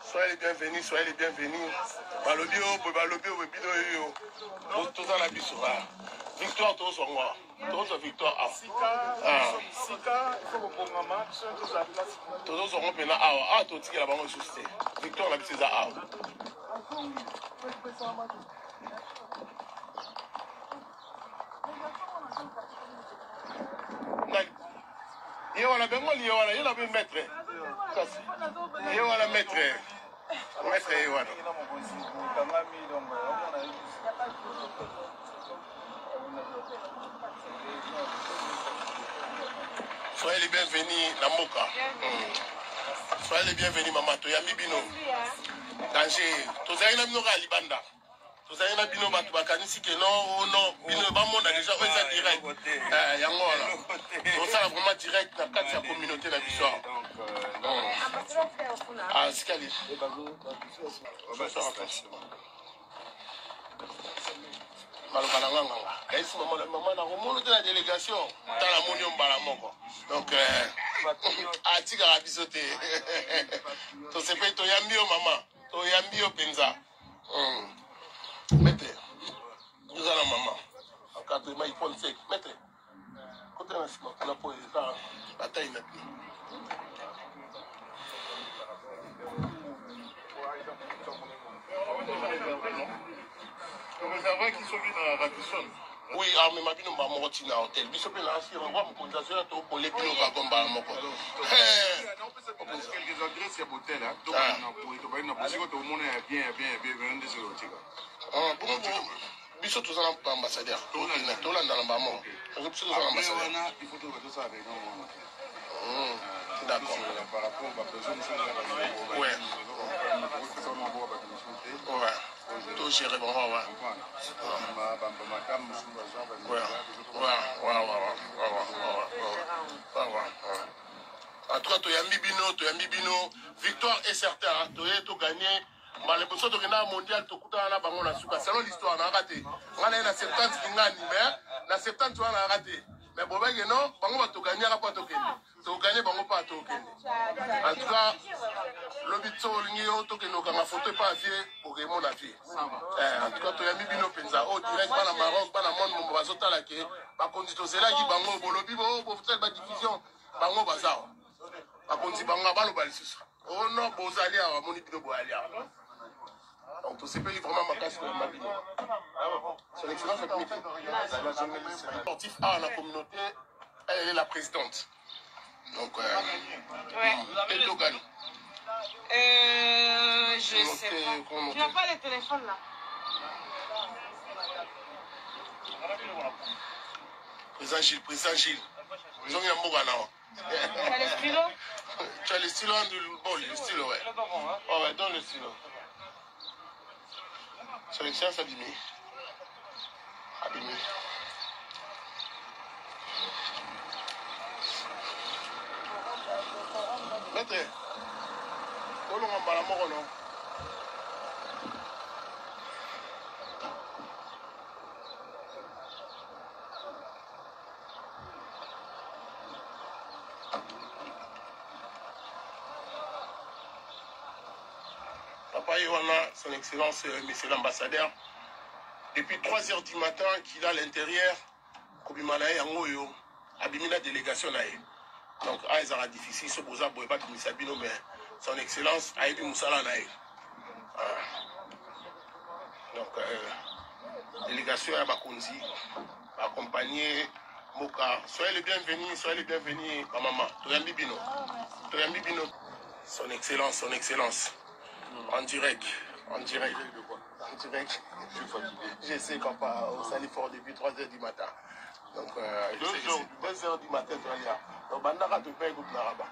Soyez les bienvenus, soyez les bienvenus. Balobio, Bebino, tout ça la biso. Victoire, tous sont moi. Tous victoire. Tous sont maintenant ah, tout qui est là-bas, victoire, la biso, ah. Il y a un bémol, il y a un maître. Il y a un maître. Maître, il y a un soyez les bienvenus, Namoka. Soyez les bienvenus, maman. Toyami Bino. Danger. Tozaï na Bino Libanda. Tozaï na Bino Batubakanisi que non, Bino Bamon a déjà fait ça direct. Yangola. Donc ça vraiment direct dans la communauté de l'histoire. Ah, c'est quel est? Maman a remonté la délégation dans la Monion Balamoko. Donc, à Tigre à bisoté. Tu sais pas, tu y as mis au maman. Tu y as mis au Penza. Mettez. Nous allons maman. En cas de maïs, il sec. Mettez. Côté national, on a posé la bataille maintenant. Les avants qui sont venus dans la radisson. Oui, mais ma vie, on va monter dans l'hôtel. Bishop est là, on va me contacter pour les pilotes à Gomba. On peut quelques adresses à l'hôtel. Donc, on va bien, Bishop, tout ça, ambassadeur. Tout le monde dans l'ambassadeur. Il faut tout ça avec nous. D'accord. Par rapport à la personne, ouais. Tout gérer, bon, ouais. En tout cas, tu as mis Bino. Victoire est certaine. Tu as gagné. Mais les personnes qui ont mondial, tu as selon l'histoire, on a raté. On a 70 qui ont gagné, mais 70 tu as raté. Mais bon, non, on va gagner à la pointe. Tu gagné, on pas tout. En tout cas, le but de la photo n'est pas vieux pour que mon avis. En tout cas, tu as mis Bino Penza. Au direct, dans le Maroc, dans le monde, on va sauter la quai. Par contre, c'est là qui bango, pour le bibo, pour faire la diffusion. Bango bazar. Par contre, bango ba le balisus. Oh non, bozalia, mon ibino boalia. Donc, tout ce pays vraiment ma casse pour ma bino. Son excellence est comité. La journaliste sportive à la communauté, elle est la présidente. Donc, et Logan. Je sais pas. Tu n'as pas le téléphone là? Président Gilles. Ils ont mis un mot là. Tu as le stylo? Tu as le stylo du bol, le stylo, ouais. Oh, ouais, donne le stylo. Son excellence abîmé. Maître, on va en parler à non? Papa Yohana, son excellence, monsieur l'ambassadeur, depuis 3 h du matin qu'il est à l'intérieur, Kobimanae Yangoyo, abîmé la délégation. Donc, il sera difficile, ce beau bois pas de Sabino, mais son excellence a été Moussala Nae. Donc, délégation à Bakonzi, accompagné Moka. Soyez les bienvenus, ma maman. Toyambi Bino. Son excellence. En direct. De quoi? En direct. Je suis fatigué. Je sais, papa, on s'allait fort depuis 3 h du matin. Donc, 2 h du matin, tu vas dire. Donc, Bandara te paye pour Naraba.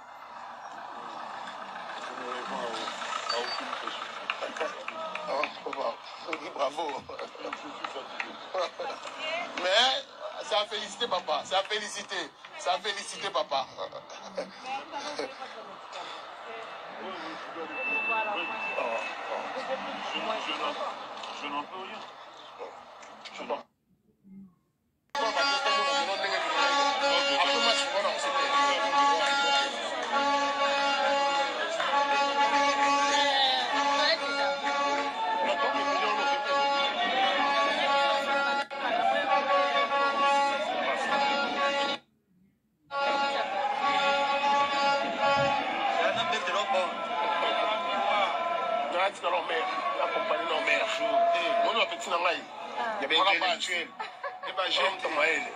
Je ne réponds à aucune question. Bravo. Mais, c'est à féliciter, papa. C'est à féliciter, papa. Je n'en peux rien. Je sais pas. Quand dans leur mère, accompagné leur mère. Moi, je petit dans l'aïe. Il y avait un intellectuel. Il y avait un jeune dans l'aïe.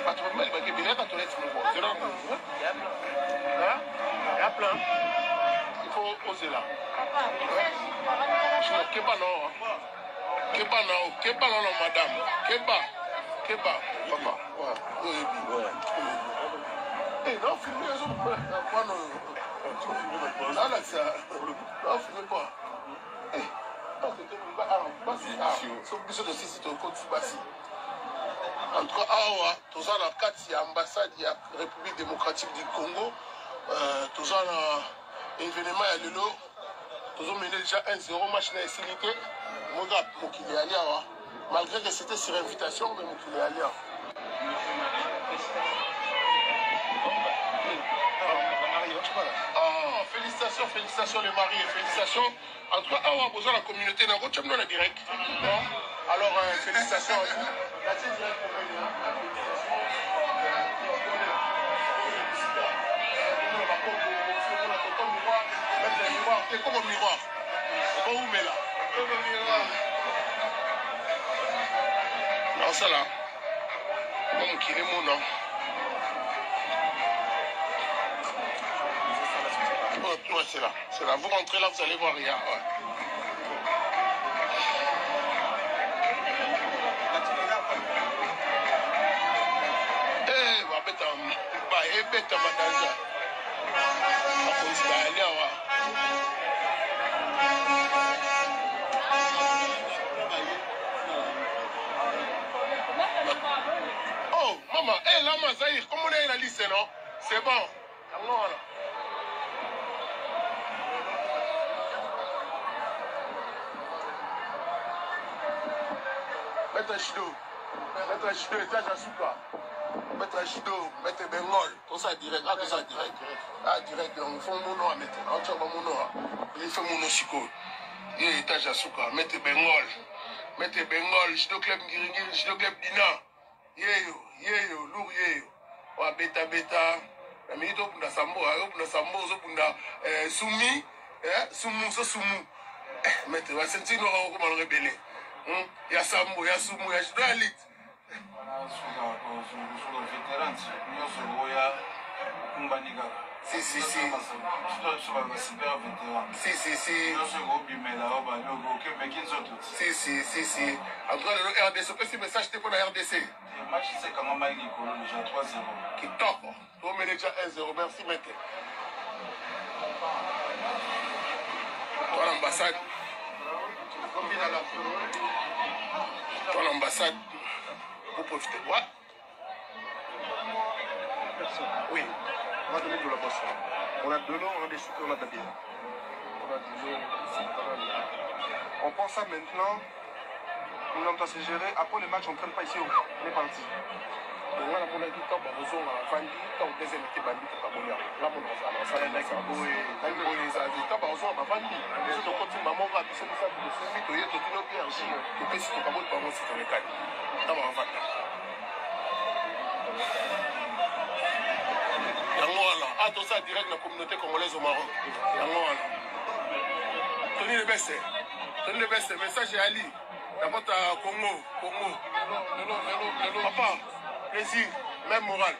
Tu peux me dire que tu es là, tu es là. Il y a plein. Il faut oser là. Keba non. Keba non, madame. Keba, papa. Ouais. Eh, non, filmez les autres. Là, ça. Non, filmez pas. En tout cas, tous la carte de l'ambassade de la République démocratique du Congo, tous un événement à l'élo, tous ont mené déjà 1-0 match dans la Sénité. Malgré que c'était sur invitation, mais il est allé. Oh, félicitations les mariés, félicitations. En tout cas, on a besoin de la communauté, on a direct. Alors, félicitations à vous. C'est comme un miroir. Bon, où met là? Non, ça là. Comme qui est mon nom. Ouais, c'est là. C'est là. Vous rentrez là, vous allez voir rien. Ouais. Eh, bête madanja. Oh, maman, là, Zahir, comment on est la liste, non? C'est bon. Voilà. Maître Chido, étage à Souka. Maître Chido, Maître Bengol, tout ça direct. Ah, tout ça direct. Ah, direct, on fait mon nom à mettre. On tient mon nom. Il fait mon nom Chico. Il est étage à Souka. Maître Bengol, Chido Club Ngiringiri, Chido Club Dina. Yeyo, lourd yeyo. Wa beta. La minute au Bunda Sambo, au Bunda Soumi, Sumu. Maître, va sentir nous comment le rebeller. Il y a Sambo, il y a Soumou, il y a Chidoalit. Si. En tout cas, le RDC, quel message c'était pour la RDC? Le match, c'est comment Mike Nicolo, déjà 3-0. Qui top. On met déjà 1-0. Merci, maître. Toi, l'ambassade. Vous profitez. What? Oui. On va donner de la boisson. On a de l'eau, on a des sucres, on a de la bière. On a de l'eau ici, on prend ça maintenant. On doit se gérer. Après le match, on ne traîne pas ici. On est parti. Donc là, on a dit quand on a vendu, quand on deuxième été banni pour Kabolia. Là, on a ça. Les autres continuent, maman va appuyer sur ça pour le suivi. Tu es tout le bien aussi. Tu peux si tu Kabolia, tu vas voir si tu es calme. Dans ma vente. Ah, tout ça direct dans la communauté congolaise au Maroc. Tony le best, message est Ali. D'abord, Congo. Papa, plaisir, même moral.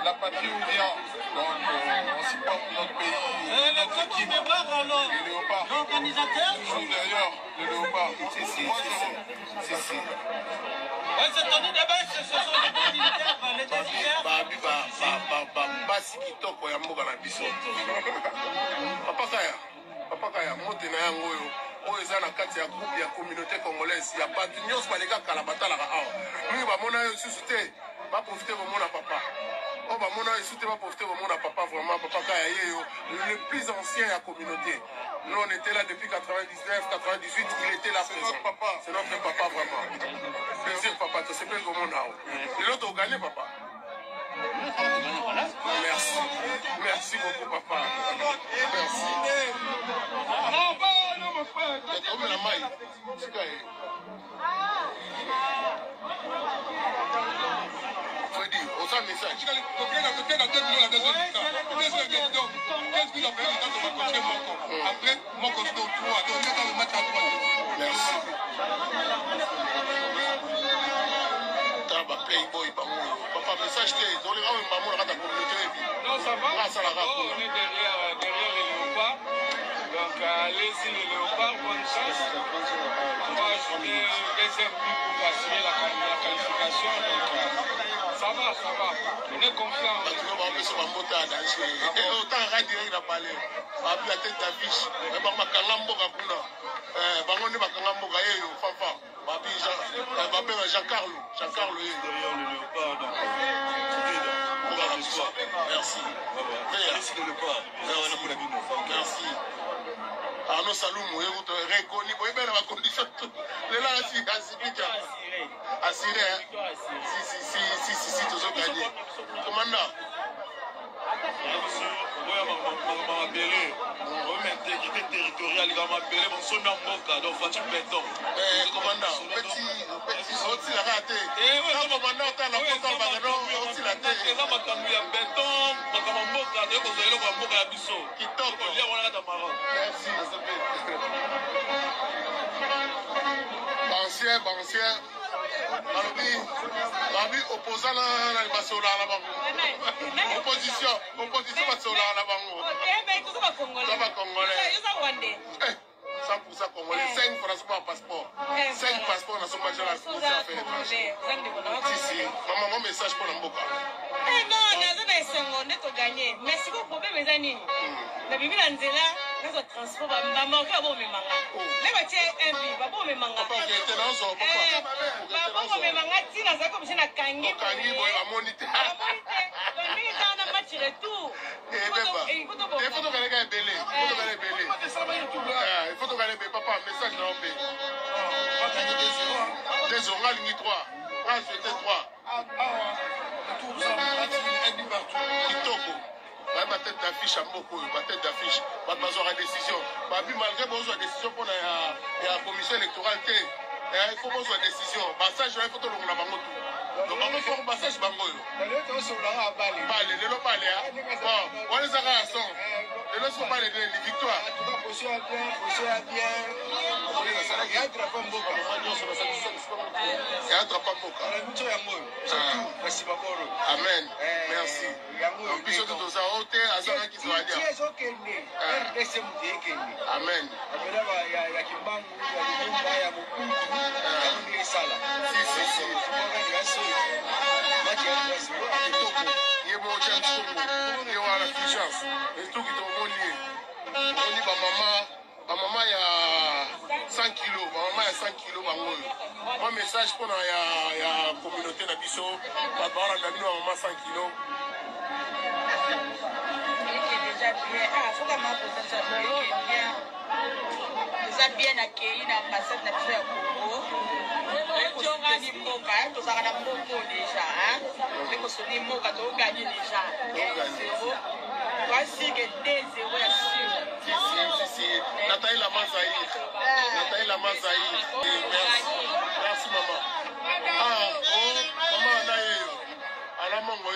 La patrie où vient, donc on supporte notre pays, notre équipe, les léopards. L'organisateur Toujours derrière, les léopards. Si. Ouais, c'est Tony Debes, ce sont les militaires, les décideurs. Basi kitoko ya mboka na biso. Papa Kaya, mote na yango oyo. Oyo eza na kati ya groupe ya communauté congolaise. Ya bato nyonso baleka kala batalaka awa. Mingi bamona yo lisusu te, baprofite bomona papa. Oh, bamona yo lisusu te, baprofite bomona papa. Vraiment, Papa Kaya yeyo, le plus ancien ya communauté. Nous, on était là depuis 99, 98, il était là. C'est notre papa. C'est notre papa, vraiment. Plaisir, papa, tu sais pas comment on a. Et l'autre, on gagne, papa. Merci beaucoup, papa. Merci. Non, mon frère. Comme la maille. Freddy, on sent un message. Après, moi, message te dans les rangs maman la communauté Non, ça va. Grâce à la rap. On est derrière les léopards. Donc, allez-y les léopards, bonne chance. On va jouer deuxième but pour assurer la qualification. Donc, ça va, ça va. On est confiant. Autant radio il a parlé. Abi la tête d'affiche. Mais par ma kangambo kakuna. Bangonde bakangambo kayo fafa. Babi Jean Carlo. Jean Carlo derrière le léopard. Donc, merci. merci le léopard. Merci. Arnaud Saloum, reconnu. Vous voyez la condition. Les là, assuré. Si, tous ont gagné. Commandant. Intégrité territoriale, il va m'appeler mon son d'Amboka, donc voiture béton. Commandant, petit, aussi la raté. Commandant, t'as la photo en baganon, aussi la tête. Et là, ma camouille à béton, ma camamboka, donc vous allez voir Mboka à Bisso. Qui toque. Il y a un dans Maroc. Merci. Bancien. Babi opposant la basola la bango. Opposition basola la bango. Ça va congolais. 100% congolais. 5 francs pour un passeport. 5 passeports dans son match à la France. Si. Maman, mon message pour l'Amboka. Non, on a gagné. Mais si vous pouvez me dire, la Bible en dit là, nous avons transport, maman, qui a beau me manga. Les bâtiments, un peu, pas beau me manga. Papa, qui était dans son papa. Papa, me manga, si la zako, je n'ai qu'un nid. Kangi, boy, à moniter. On a match retour. Il faut que les gars aient belé. Il faut que les gars papa, message dans le pays. 2 euros, ligne 3. C'était 3. Kitoko. Ma tête d'affiche à Moko, ma tête d'affiche, ma besoin de décision. Malgré besoin de décision pour la commission électorale, il faut besoin de décision. Passage, il faut que l'on ait un donc, on faut un passage. Bon, on les a à son. Et là, il pas les victoires. Il y a un drapeau Mboka. Amen. Merci. En plus, tout ça, on est à ça qui soit dire. Amen. Maman il y a 100 kilos, maman il y a 100 kilos. Mon message pour la communauté d'Abisso, papa on a mis maman 100 kilos. Déjà bien, faut que ma déjà bien accueilli dans l'ambassade nationale Congo. Les gens qui ont Moka, tous à la Moko déjà, les Kosoni Moka, tous gagné déjà. 1-0. Voici que 2-0 est sûr. Si. Nathalie Lama Zahir. Merci maman. Maman Anaye. Alamongo.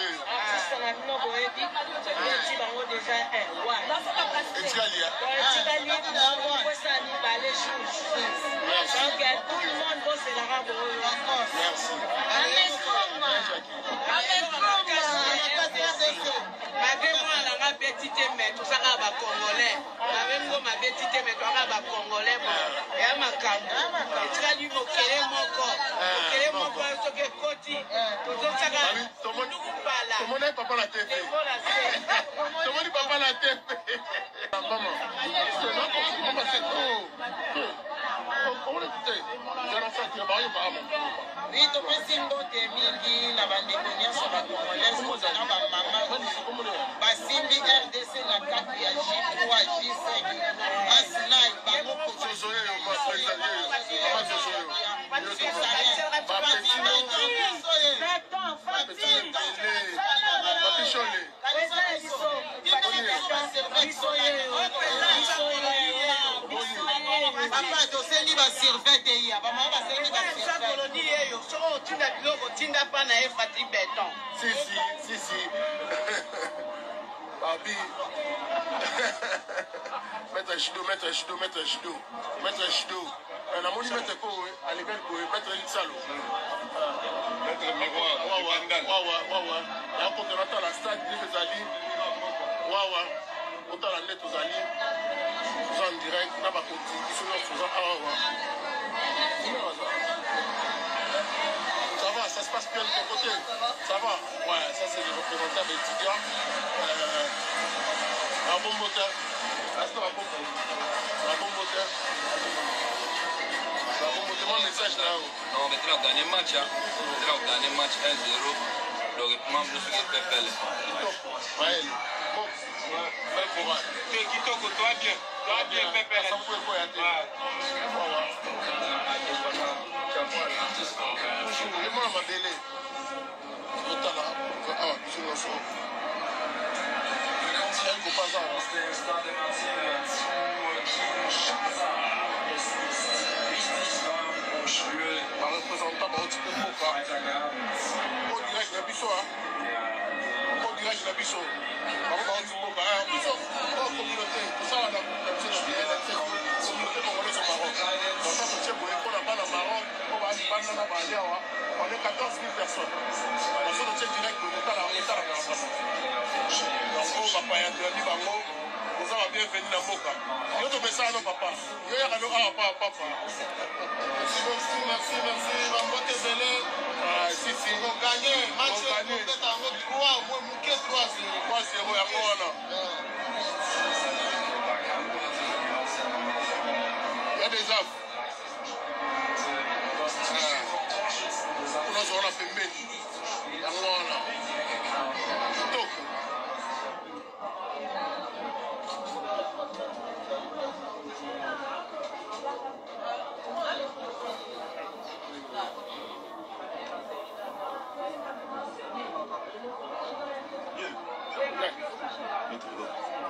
Comment est papa la TV? Comment est papa la TV? Maman, c'est trop. Comment est-ce oui, tu peux simboter mingi na bandeko nyonso bakongolese kozana bamama basimbi RDC na kati ya J3 J5 asina bango papa tosengi baservete ya bamama basengi Si. Babi. Maître Chido. namoni maître ko alekaki boye maître Salo maître miroir wawa yakokena tala stade ndenge ezali wawa otala nde tozali toza en direct na bakonti biso nyonso toza awa ça va, ça se passe bien de ton côté. Ça va? Ouais, ça c'est le représentant étudiant. Un bon moteur. Reste un bon moteur. Un bon moteur. Un bon moteur. Mon message là. Non, on mettra au dernier match. On mettra au dernier match 1-0. Le rythme de ce qui est fait. Ouais. Bon. Bel courage. Kitoko, toi bien. Toi bien, Pépé. Ça pouvait pas y aller. Voilà. Vraiment ma belle. Totala. Ah, biso nyonso. C'est un copain. Un représentant de Haute Popa. Au direct la biso. Au direct la biso. Haute Popa. Biso. Oh, communauté. Tout ça, on a communauté congolaise au Maroc. Dans ça, c'est pour l'école là-bas au Maroc. On est 14 000 personnes. On se tient direct de l'État là. Donc, on va pas y aller. Vous avez bienvenue dans Moka. Yo to besa no papa. Yo ya no papa. Merci. Mambote Belé. Si on gagne match peut-être en 3 moins mouké 3-0 ya kona. Il y a des affres. On a fait pembeni. Ya kona. Toko.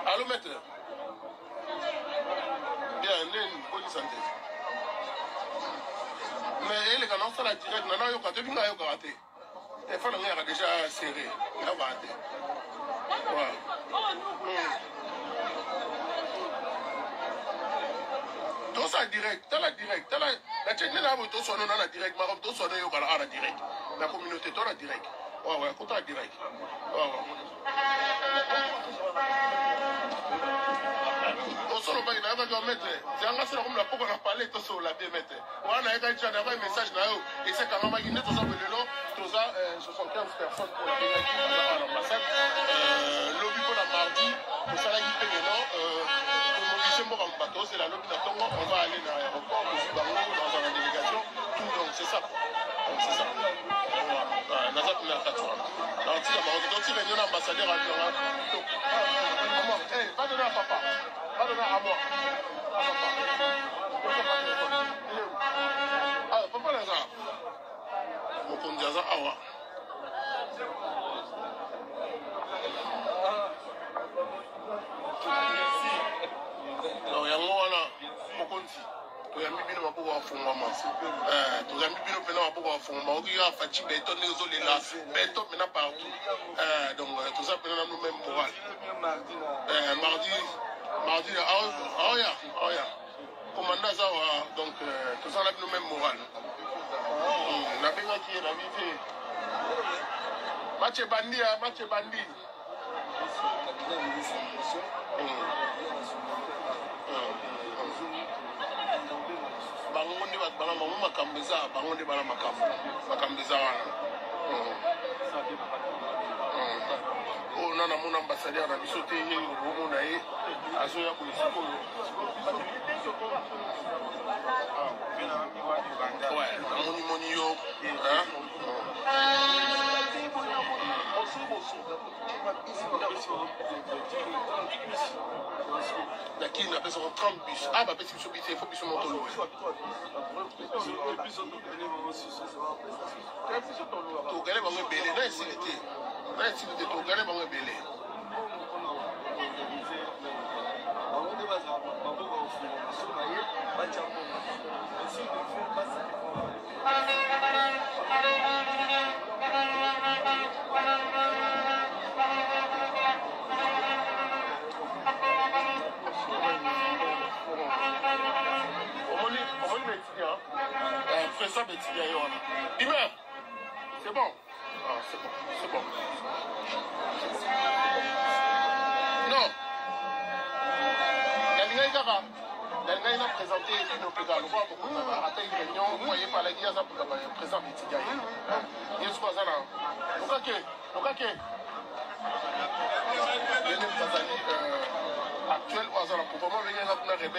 Allô, maître. Bien, bonne santé. Mais les gars, on fait la direct. Non, il y a raté. Les femmes ont déjà serré. Il y a raté. Voilà. Tout ça direct. T'as la direct. La chaîne là, tout ça, on a la direct. Mais tout ça, on a la direct. La communauté, tout la direct. Ouais, tout la direct. Solo ba ina ka mettre zanga solo comme la poko na parler to so la bien mettre wana eka cha na message na yo et c'est quand même ine to ça belelo to ça 75 personnes pour la l'ambassade lobby pour la mardi to ça la yipe no pour mobiliser mo comme bateau c'est la lobby na Tongo on va aller dans l'aéroport dans la délégation tout donc c'est ça naza na katwa na tika ba donc si réunion ambassadeur à Tongo donc va donner à papa. Va donner à moi. Ah, papa là ça. Mon compte ça awa. Non, il y a moi là. Mon compte. Tu as mis bien ma pour faire moi. Tu as mis bien ma pour faire moi. On a fait béton les autres là. Béton maintenant partout. Donc tout ça maintenant nous même moral. Mardi, oh yeah. Commandant Zawa, donc tout ça là nous même moral. La bien qui est la vie. Match bandi. Bangondi bat bana mamu makambiza, bangondi bana makambiza wana. Oh non, mon ambassadeur a sauté au moment à Zoya pour le secours. Ouais, mon yo. Qui n'a pas son 30 bus. Ah, bah, petit bus, il faut que je monte au loin. Tu gagnes mon bébé, là, s'il était. Là, s'il était, tu gagnes mon bébé. betiga ye wana bime c'est bon c'est bon non nalingai kaka nalingai na présenter bino mpeka lokwa bokotaka ata une réunion moye palaki aza mpeka présent betiga ye ye soko aza na lokake yene mutazali actuel oyo aza na pouvoir mo bengenga kuna rebele